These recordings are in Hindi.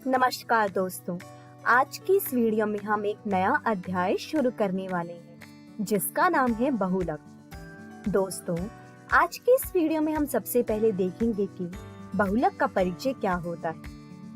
नमस्कार दोस्तों, आज की इस वीडियो में हम एक नया अध्याय शुरू करने वाले हैं जिसका नाम है बहुलक। दोस्तों, आज की इस वीडियो में हम सबसे पहले देखेंगे कि बहुलक का परिचय क्या होता है,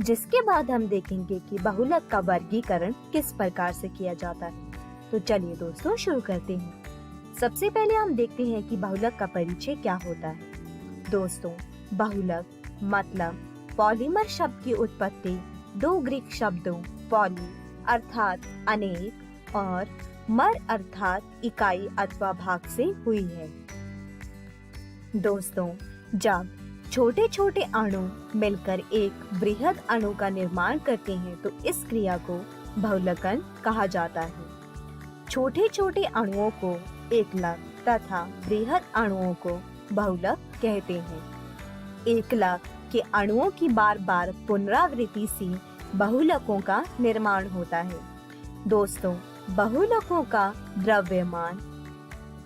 जिसके बाद हम देखेंगे कि बहुलक का वर्गीकरण किस प्रकार से किया जाता है। तो चलिए दोस्तों शुरू करते हैं। सबसे पहले हम देखते हैं कि बहुलक का परिचय क्या होता है। दोस्तों, बहुलक मतलब पॉलीमर शब्द की उत्पत्ति दो ग्रीक शब्दों पॉली अर्थात अनेक और मर अर्थात इकाई अथवा भाग से हुई है। दोस्तों, जब छोटे छोटे अणु मिलकर एक बृहद अणु का निर्माण करते हैं तो इस क्रिया को बहुलकन कहा जाता है। छोटे छोटे अणुओं को एकलक तथा बृहद अणुओं को बहुलक कहते हैं। एकलक के अणुओं की बार बार पुनरावृत्ति से बहुलकों का निर्माण होता है। दोस्तों, बहुलकों का द्रव्यमान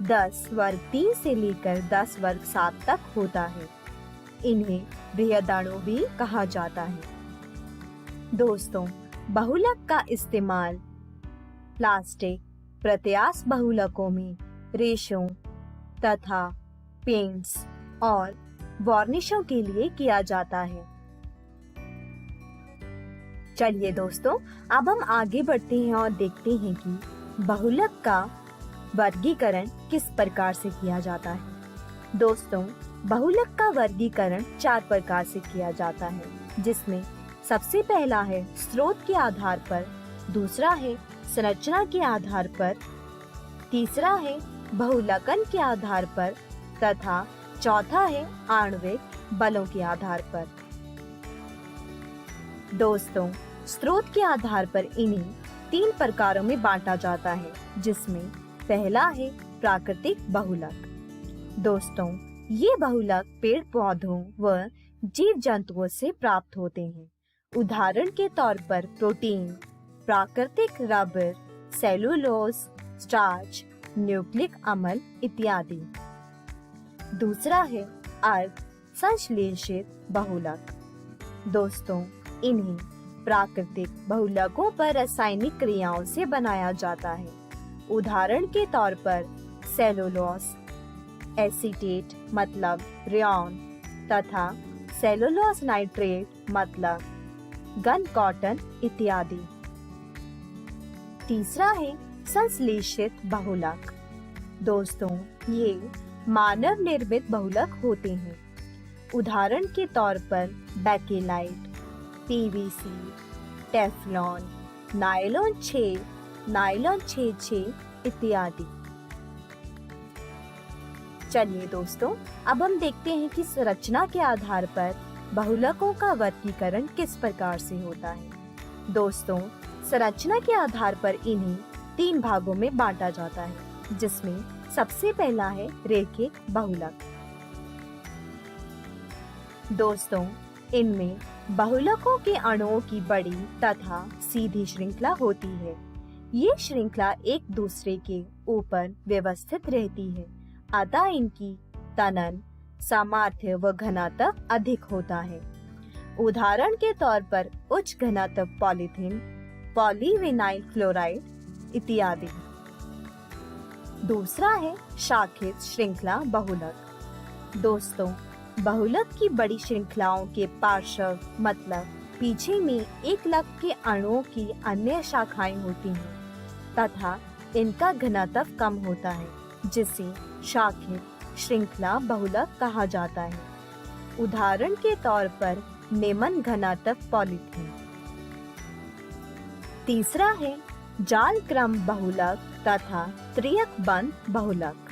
10 वर्ग 3 से लेकर 10 वर्ग 7 तक होता है। इन्हें बृहदाणु भी कहा जाता है। दोस्तों, बहुलक का इस्तेमाल प्लास्टिक प्रत्यास्थ बहुलकों में रेशों तथा पेंट्स और वार्निशों के लिए किया जाता है। चलिए दोस्तों, अब हम आगे बढ़ते हैं और देखते हैं कि बहुलक का वर्गीकरण किस प्रकार से किया जाता है। दोस्तों, बहुलक का वर्गीकरण 4 प्रकार से किया जाता है, जिसमें सबसे पहला है स्रोत के आधार पर, दूसरा है संरचना के आधार पर, तीसरा है बहुलकन के आधार पर तथा चौथा है आणविक बलों के आधार पर। दोस्तों, स्रोत के आधार पर इन्हें 3 प्रकारों में बांटा जाता है, जिसमें पहला है प्राकृतिक बहुलक। दोस्तों, ये बहुलक पेड़ पौधों व जीव जंतुओं से प्राप्त होते हैं। उदाहरण के तौर पर प्रोटीन, प्राकृतिक रबर, सेलुलोज, स्टार्च, न्यूक्लिक अम्ल इत्यादि। दूसरा है अर्ध संश्लेषित बहुलक। दोस्तों, इन्हें प्राकृतिक बहुलकों पर रासायनिक क्रियाओं से बनाया जाता है। उदाहरण के तौर पर सेलुलोज, एसीटेट मतलब रेयॉन तथा सेलुलोज नाइट्रेट मतलब गन कॉटन इत्यादि। तीसरा है संश्लेषित बहुलक। दोस्तों, ये मानव निर्मित बहुलक होते हैं। उदाहरण के तौर पर bakelite, PVC, Teflon, nylon 6, nylon 6 इत्यादि। चलिए दोस्तों, अब हम देखते हैं कि संरचना के आधार पर बहुलकों का वर्गीकरण किस प्रकार से होता है। दोस्तों, संरचना के आधार पर इन्हें 3 भागों में बांटा जाता है, जिसमें सबसे पहला है रेखिक बहुलक। दोस्तों, इनमें बहुलकों के अणुओं की बड़ी तथा सीधी श्रृंखला होती है। ये श्रृंखला एक दूसरे के ऊपर व्यवस्थित रहती है, अतः इनकी तनन सामर्थ्य व घनत्व अधिक होता है। उदाहरण के तौर पर उच्च घनत्व पॉलीथीन, पॉलीविनाइल क्लोराइड इत्यादि। दूसरा है शाखित श्रृंखला बहुलक। दोस्तों, बहुलक की बड़ी श्रृंखलाओं के पार्श्व मतलब पीछे में एकलक के अणुओं की अन्य शाखाएं होती हैं तथा इनका घनत्व कम होता है, जिसे शाखित श्रृंखला बहुलक कहा जाता है। उदाहरण के तौर पर निम्न घनत्व पॉलीथीन। तीसरा है जाल क्रम बहुलक तथा त्रियक बंध बहुलक।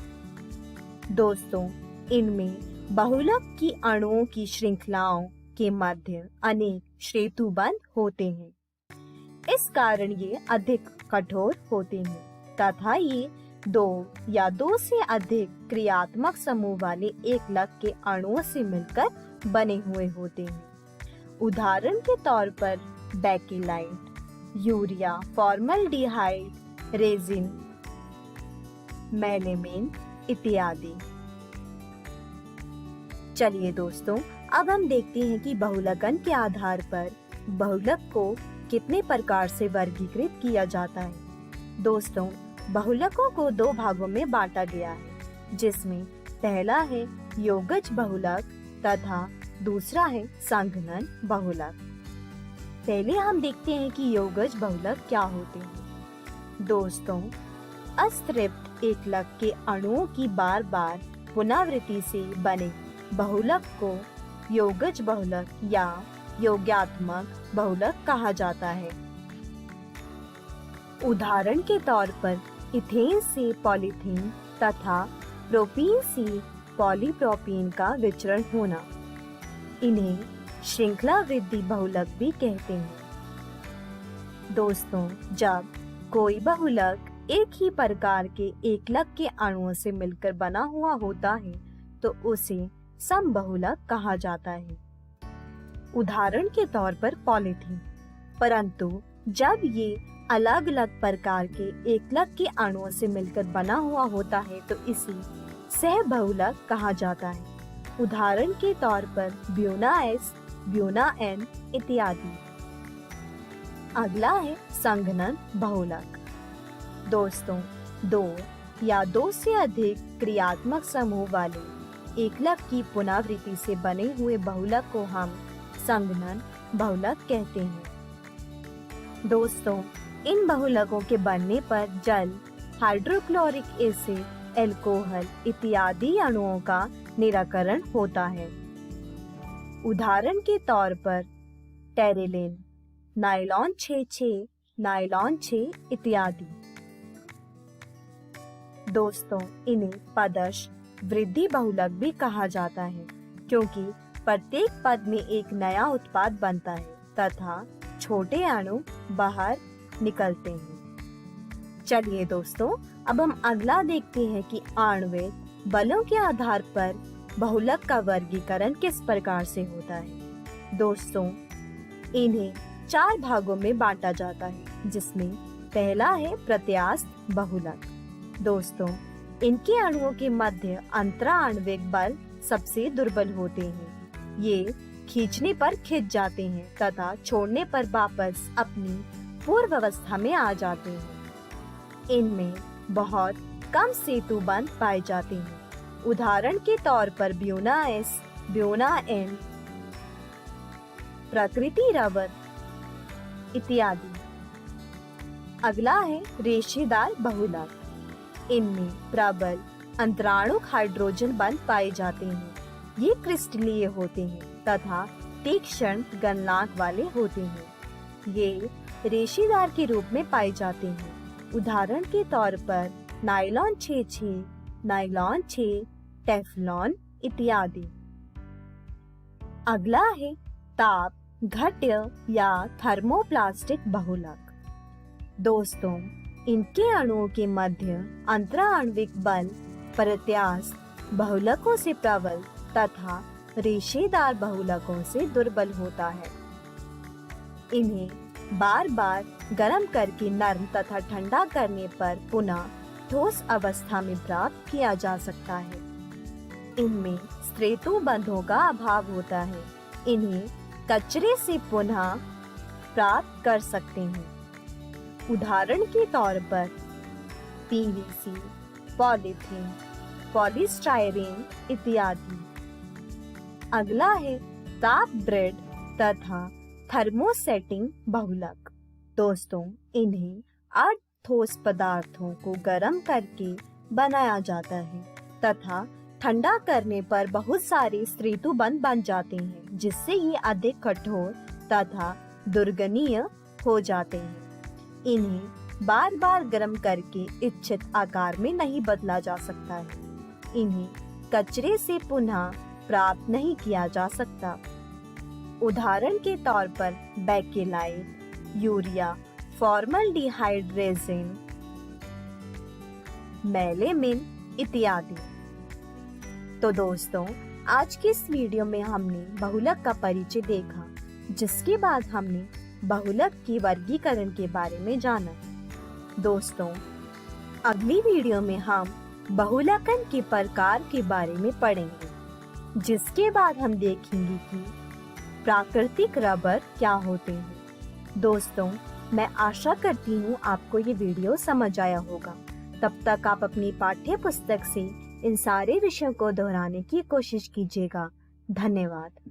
दोस्तों, इनमें बहुलक की अणुओं की श्रृंखलाओं के मध्य अनेक श्रेणुबंध होते हैं। इस कारण ये अधिक कठोर होते हैं तथा ये 2 या 2 से अधिक क्रियात्मक समूह वाले एकलक के अणुओं से मिलकर बने हुए होते हैं। उदाहरण के तौर पर बेकेलाइट, यूरिया, फॉर्मल्डिहाइड, रेजिन, मेलेमिन इत्यादि। चलिए दोस्तों, अब हम देखते हैं कि बहुलकन के आधार पर बहुलक को कितने प्रकार से वर्गीकृत किया जाता है? दोस्तों, बहुलकों को दो भागों में बांटा गया है, जिसमें पहला है योगज बहुलक तथा दूसरा है संघनन बहुलक। पहले हम देखते हैं कि योगज बहुलक क्या होते हैं। दोस्तों, अस्तृप्त एकलक के अणुओं की बार बार पुनरावृत्ति से बने बहुलक को योगज बहुलक या योगात्मक बहुलक कहा जाता है। उदाहरण के तौर पर इथेन से पॉलीथीन तथा प्रोपीन से पॉलीप्रोपीन का विचरण होना, इन्हें श्रृंखला वृद्धि बहुलक भी कहते हैं। दोस्तों, जब कोई बहुलक एक ही प्रकार के एकलक के अणुओं से मिलकर बना हुआ होता है तो उसे समबहुलक कहा जाता है। उदाहरण के तौर पर पॉलीथीन। परंतु जब ये अलग अलग प्रकार के एकलक के अणुओं से मिलकर बना हुआ होता है तो इसे सहबहुलक कहा जाता है। उदाहरण के तौर पर ब्यूना S, ब्यूना N इत्यादि। अगला है संघनन बहुलक। दोस्तों, दो या दो से अधिक क्रियात्मक समूह वाले एकलक की पुनरावृत्ति से बने हुए बहुलक को हम संघनन बहुलक कहते हैं। दोस्तों, इन बहुलकों के बनने पर जल, हाइड्रोक्लोरिक एसिड, एल्कोहल इत्यादि अणुओं का निराकरण होता है। उदाहरण के तौर पर टेरेलिन, नायलॉन 6 नायलॉन 6 इत्यादि। दोस्तों, इन्हें पदश वृद्धि बहुलक भी कहा जाता है, क्योंकि प्रत्येक पद में एक नया उत्पाद बनता है तथा छोटे अणु बाहर निकलते हैं। चलिए दोस्तों, अब हम अगला देखते हैं कि आणविक बलों के आधार पर बहुलक का वर्गीकरण किस प्रकार से होता है। दोस्तों, इन्हें 4 भागों में बांटा जाता है, जिसमें पहला है प्रत्यास्थ बहुलक। दोस्तों, इनके अणुओं के मध्य अंतराण्विक बल सबसे दुर्बल होते हैं। ये खींचने पर खिंच जाते हैं तथा छोड़ने पर वापस अपनी पूर्व अवस्था में आ जाते हैं। इनमें बहुत कम सेतु बंध पाए जाते हैं। उदाहरण के तौर पर ब्यूना S, ब्यूना N, प्रकृति रबर इत्यादि। अगला है रेशेदार बहुलक। इनमें प्रबल अंतराणुक हाइड्रोजन बंध पाए जाते हैं। ये क्रिस्टलीय होते हैं तथा तीक्ष्ण गलनांक वाले होते हैं। ये रेशेदार के रूप में पाए जाते हैं। उदाहरण के तौर पर नायलॉन 6, नायलॉन 6, टेफ्लॉन इत्यादि। अगला है ताप घट्य या थर्मोप्लास्टिक बहुलक। दोस्तों, इनके अणुओं के मध्य अंतराण्विक बल प्रत्यास्थ बहुलकों से प्रबल तथा रेशेदार बहुलकों से दुर्बल होता है। इन्हें बार बार गर्म करके नरम तथा ठंडा करने पर पुनः ठोस अवस्था में प्राप्त किया जा सकता है। इनमें स्त्रेतु बंधों का अभाव होता है। इन्हें कचरे से पुनः प्राप्त कर सकते हैं। उदाहरण के तौर पर PVC, पॉलीथीन, पॉलीस्टायरीन इत्यादि। अगला है ताप ब्रेड तथा थर्मोसेटिंग बहुलक। दोस्तों, इन्हें 8 ठोस पदार्थों को गर्म करके बनाया जाता है तथा ठंडा करने पर बहुत सारे स्त्रेतु बंध बन जाते हैं, जिससे ये अधिक कठोर तथा दुर्गनीय हो जाते हैं। इन्हें बार बार गर्म करके इच्छित आकार में नहीं बदला जा सकता है। इन्हें कचरे से पुनः प्राप्त नहीं किया जा सकता। उदाहरण के तौर पर बेकेलाइट, यूरिया, फॉर्मल्डिहाइड रेजिन, मेलेमिन इत्यादि। तो दोस्तों, आज की इस वीडियो में हमने बहुलक का परिचय देखा, जिसके बाद हमने बहुलक की वर्गीकरण के बारे में जाना। दोस्तों, अगली वीडियो में हम बहुलकन के प्रकार के बारे में पढ़ेंगे, जिसके बाद हम देखेंगे कि प्राकृतिक रबर क्या होते हैं। दोस्तों, मैं आशा करती हूँ आपको ये वीडियो समझ आया होगा। तब तक आप अपनी पाठ्य पुस्तक से इन सारे विषयों को दोहराने की कोशिश कीजिएगा। धन्यवाद।